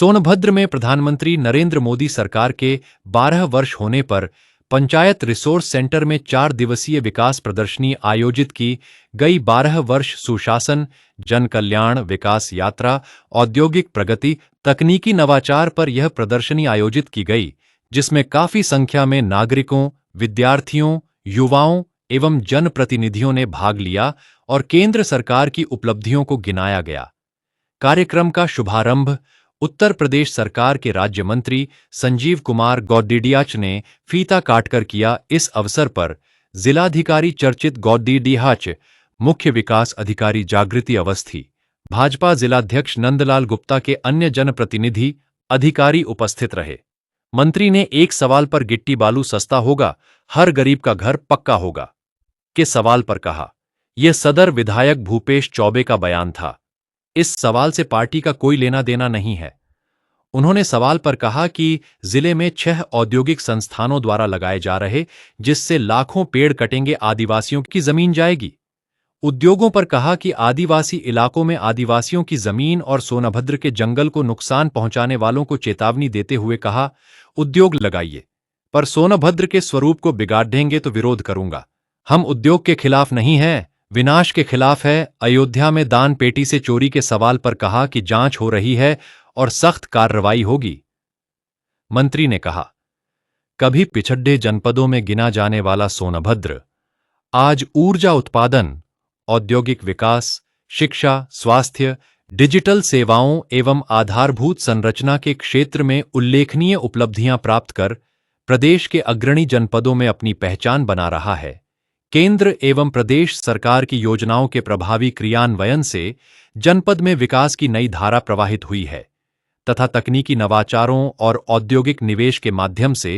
सोनभद्र में प्रधानमंत्री नरेंद्र मोदी सरकार के 12 वर्ष होने पर पंचायत रिसोर्स सेंटर में 4 दिवसीय विकास प्रदर्शनी आयोजित की गई। 12 वर्ष सुशासन, जन कल्याण, विकास यात्रा, औद्योगिक प्रगति, तकनीकी नवाचार पर यह प्रदर्शनी आयोजित की गई, जिसमें काफी संख्या में नागरिकों, विद्यार्थियों, युवाओं एवं जनप्रतिनिधियों ने भाग लिया और केंद्र सरकार की उपलब्धियों को गिनाया गया। कार्यक्रम का शुभारंभ उत्तर प्रदेश सरकार के राज्य मंत्री संजीव कुमार गौडीडियाच ने फीता काटकर किया। इस अवसर पर जिलाधिकारी चर्चित गौडीडियाच, मुख्य विकास अधिकारी जागृति अवस्थी, भाजपा जिलाध्यक्ष नंदलाल गुप्ता के अन्य जनप्रतिनिधि अधिकारी उपस्थित रहे। मंत्री ने एक सवाल पर गिट्टी बालू सस्ता होगा, हर गरीब का घर पक्का होगा के सवाल पर कहा, यह सदर विधायक भूपेश चौबे का बयान था। इस सवाल से पार्टी का कोई लेना देना नहीं है। उन्होंने सवाल पर कहा कि जिले में 6 औद्योगिक संस्थानों द्वारा लगाए जा रहे, जिससे लाखों पेड़ कटेंगे, आदिवासियों की जमीन जाएगी। उद्योगों पर कहा कि आदिवासी इलाकों में आदिवासियों की जमीन और सोनभद्र के जंगल को नुकसान पहुंचाने वालों को चेतावनी देते हुए कहा, उद्योग लगाइए, पर सोनभद्र के स्वरूप को बिगाड़ देंगे तो विरोध करूंगा। हम उद्योग के खिलाफ नहीं हैं, विनाश के खिलाफ है। अयोध्या में दान पेटी से चोरी के सवाल पर कहा कि जांच हो रही है और सख्त कार्रवाई होगी। मंत्री ने कहा, कभी पिछड़े जनपदों में गिना जाने वाला सोनभद्र आज ऊर्जा उत्पादन, औद्योगिक विकास, शिक्षा, स्वास्थ्य, डिजिटल सेवाओं एवं आधारभूत संरचना के क्षेत्र में उल्लेखनीय उपलब्धियां प्राप्त कर प्रदेश के अग्रणी जनपदों में अपनी पहचान बना रहा है। केंद्र एवं प्रदेश सरकार की योजनाओं के प्रभावी क्रियान्वयन से जनपद में विकास की नई धारा प्रवाहित हुई है तथा तकनीकी नवाचारों और औद्योगिक निवेश के माध्यम से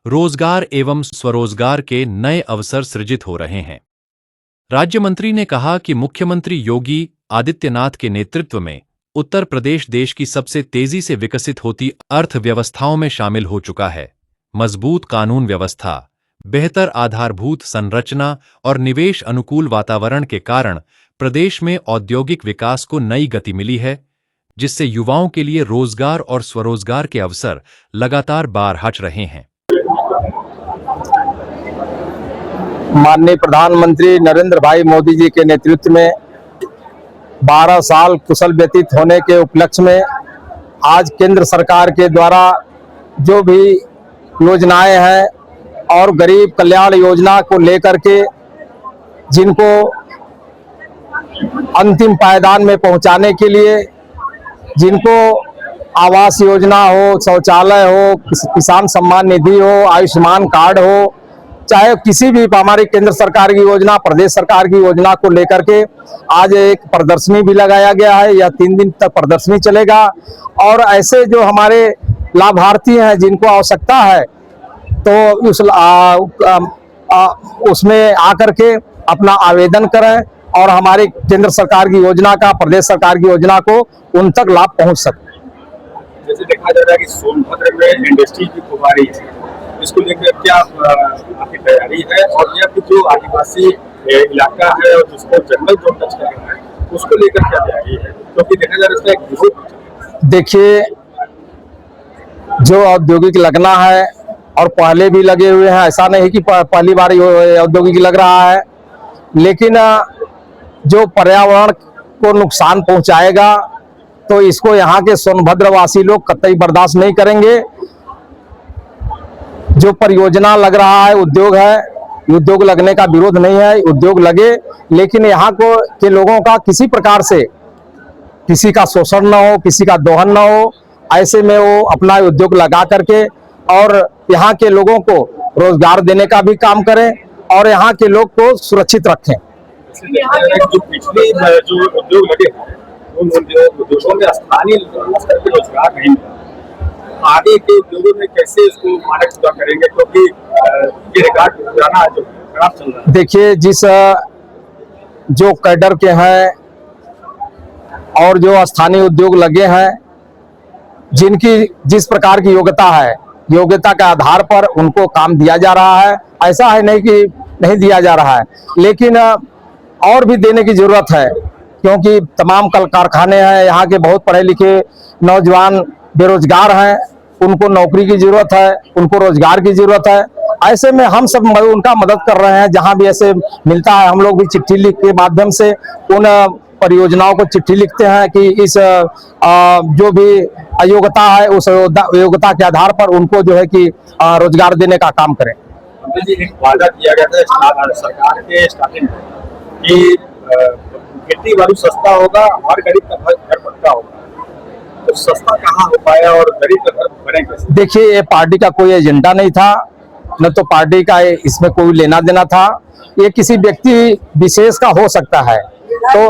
रोजगार एवं स्वरोजगार के नए अवसर सृजित हो रहे हैं। राज्य मंत्री ने कहा कि मुख्यमंत्री योगी आदित्यनाथ के नेतृत्व में उत्तर प्रदेश देश की सबसे तेजी से विकसित होती अर्थव्यवस्थाओं में शामिल हो चुका है। मजबूत कानून व्यवस्था, बेहतर आधारभूत संरचना और निवेश अनुकूल वातावरण के कारण प्रदेश में औद्योगिक विकास को नई गति मिली है, जिससे युवाओं के लिए रोजगार और स्वरोजगार के अवसर लगातार बढ़ रहे हैं। माननीय प्रधानमंत्री नरेंद्र भाई मोदी जी के नेतृत्व में 12 साल कुशल व्यतीत होने के उपलक्ष्य में आज केंद्र सरकार के द्वारा जो भी योजनाएं हैं और गरीब कल्याण योजना को लेकर के जिनको अंतिम पायदान में पहुंचाने के लिए, जिनको आवास योजना हो, शौचालय हो, किसान सम्मान निधि हो, आयुष्मान कार्ड हो, चाहे किसी भी हमारी केंद्र सरकार की योजना, प्रदेश सरकार की योजना को लेकर के आज एक प्रदर्शनी भी लगाया गया है। यह 3 दिन तक प्रदर्शनी चलेगा और ऐसे जो हमारे लाभार्थी हैं जिनको आवश्यकता है तो उसमें आकर के अपना आवेदन करें और हमारे केंद्र सरकार की योजना का, प्रदेश सरकार की योजना को उन तक लाभ पहुंच सके। जैसे देखा जा रहा है कि सोनभद्र में इंडस्ट्री की खुमारी है, इसको लेकर क्या आपकी तैयारी है और यह जो आदिवासी इलाका है और जिसको जंगल जो टच कर रहा है उसको लेकर क्या तैयारी है? क्योंकि देखा जा रहा है इसमें देखिए, जो औद्योगिक लगना है और पहले भी लगे हुए हैं, ऐसा नहीं कि पहली बार औद्योगिक लग रहा है, लेकिन जो पर्यावरण को नुकसान पहुंचाएगा तो इसको यहाँ के सोनभद्र वासी लोग कतई बर्दाश्त नहीं करेंगे। जो परियोजना लग रहा है, उद्योग है, उद्योग लगने का विरोध नहीं है, उद्योग लगे, लेकिन यहाँ के लोगों का किसी प्रकार से किसी का शोषण न हो, किसी का दोहन न हो, ऐसे में वो अपना उद्योग लगा करके और यहाँ के लोगों को रोजगार देने का भी काम करें और यहाँ के लोग को सुरक्षित रखें। जो पिछले जो उद्योग लगे उन उद्योगों में स्थानीय स्तर पर रोजगार नहीं मिला, आगे के उद्योगों में कैसे इसको मानक पूरा करेंगे? क्योंकि ये रिकॉर्ड पुराना जो खराब चल रहा है। देखिए, जो कैडर के हैं और जो स्थानीय उद्योग लगे हैं, जिनकी जिस प्रकार की योग्यता है, योग्यता के आधार पर उनको काम दिया जा रहा है। ऐसा है नहीं कि नहीं दिया जा रहा है, लेकिन और भी देने की जरूरत है, क्योंकि तमाम कल कारखाने हैं, यहाँ के बहुत पढ़े लिखे नौजवान बेरोजगार हैं, उनको नौकरी की जरूरत है, उनको रोजगार की जरूरत है। ऐसे में हम सब उनका मदद कर रहे हैं। जहां भी ऐसे मिलता है हम लोग भी चिट्ठी लिख के माध्यम से उन परियोजनाओं को चिट्ठी लिखते हैं कि इस जो भी अयोग्यता है उस योग्यता के आधार पर उनको जो है कि रोजगार देने का काम करें। मंत्री जी, एक वादा किया गया था सरकार के स्टार्टिंग में कि खेती बाड़ी सस्ता होगा, हर गरीब का घर पक्का होगा। तो सस्ता कहाँ हो पाया और गरीब का घर बने कैसे? देखिए, ये पार्टी का कोई एजेंडा नहीं था, न तो पार्टी का इसमें कोई लेना देना था। ये किसी व्यक्ति विशेष का हो सकता है। तो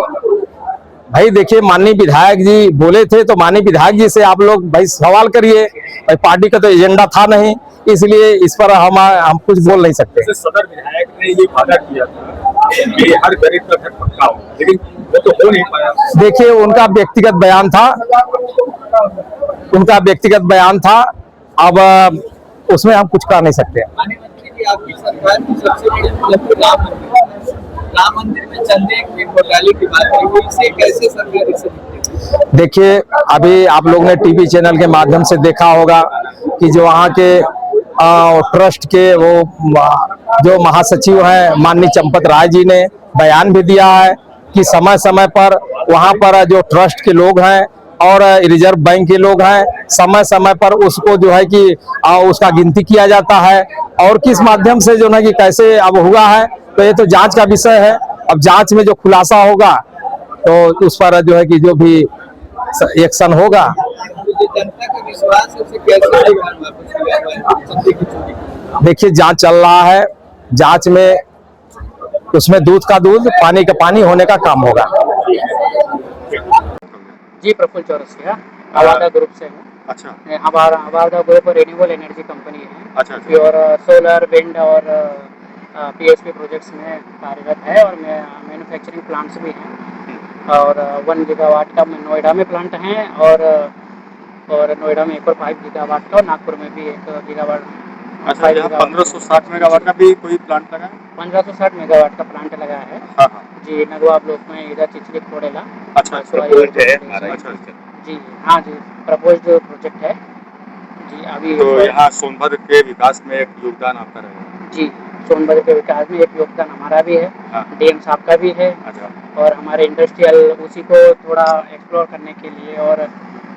भाई देखिए, माननीय विधायक जी बोले थे तो माननीय विधायक जी से आप लोग भाई सवाल करिए। भाई पार्टी का तो एजेंडा था नहीं, इसलिए इस पर हम कुछ बोल नहीं सकते। जैसे सदर विधायक ने ये वादा किया था कि हर गरीब का घर पक्का होगा, लेकिन वो तो हो नहीं पाया। देखिए, उनका व्यक्तिगत बयान था, उनका व्यक्तिगत बयान था। अब उसमें हम कुछ कर नहीं सकते। माननीय मंत्री जी, आपकी सरकार की सबसे बड़ी उपलब्धि राम मंदिर में चंदे के घोटाले की बात की, इसे कैसे सरकार इसे देखती है? देखिए, अभी आप लोग ने टीवी चैनल के माध्यम से देखा होगा कि जो वहाँ के ट्रस्ट के वो जो महासचिव हैं माननीय चंपत राय जी ने बयान भी दिया है कि समय समय पर वहाँ पर जो ट्रस्ट के लोग हैं और रिजर्व बैंक के लोग हैं, समय समय पर उसको जो है कि उसका गिनती किया जाता है और किस माध्यम से जो है कि कैसे अब हुआ है। तो ये तो जांच का विषय है। अब जांच में जो खुलासा होगा तो उस पर जो है कि जो भी एक्शन होगा। जो जनता का विश्वास है उसे कैसे वापस लिया चंदे की चोरी? देखिए, जांच चल रहा है। जांच में उसमें दूध का दूध, पानी का पानी होने का काम होगा। जी, प्रफुल्ल चौरसिया आवादा ग्रुप से हूँ। अच्छा हमारा आवादा ग्रुप रिन्यूएबल एनर्जी कंपनी है। अच्छा प्योर सोलर, विंड और पीएसपी प्रोजेक्ट्स में कार्यरत है और मैन्युफैक्चरिंग प्लांट्स भी हैं। और 1 गीगावाट का नोएडा में प्लांट हैं और नोएडा में एक और 5 गीगावाट का और नागपुर में भी 1 गीगावाट। अच्छा, यहाँ 1560 मेगावाट का भी कोई प्लांट लगा है? 1560 मेगावाट का प्लांट लगा है। हाँ हाँ। जी, नगवा ब्लॉक में इधर चिचली खोड़ेला। अच्छा, proposed है अच्छा अच्छा। जी हाँ जी, प्रपोज्ड प्रोजेक्ट है जी। अभी तो यहाँ सोनभद्र के विकास में एक योगदान आपका रहेगा? जी, सोनभद्र के विकास में एक योगदान हमारा भी है, हाँ। डीएम साहब का भी है। अच्छा। और हमारे इंडस्ट्रियल उसी को थोड़ा एक्सप्लोर करने के लिए और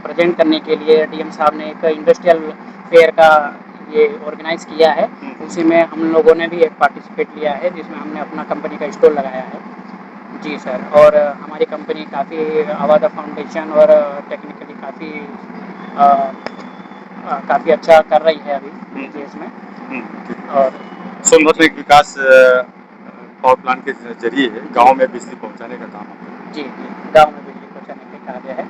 प्रेजेंट करने के लिए डीएम साहब ने एक इंडस्ट्रियल फेयर का ये ऑर्गेनाइज किया है। उसी में हम लोगों ने भी एक पार्टिसिपेट लिया है जिसमें हमने अपना कंपनी का स्टॉल लगाया है। जी सर, और हमारी कंपनी काफ़ी आवादा फाउंडेशन और टेक्निकली काफ़ी अच्छा कर रही है अभी केस में। और सोनभद्र में विकास पावर प्लांट के जरिए गांव में बिजली पहुंचाने का काम है। जी, गाँव में बिजली पहुँचाने का कार्य है।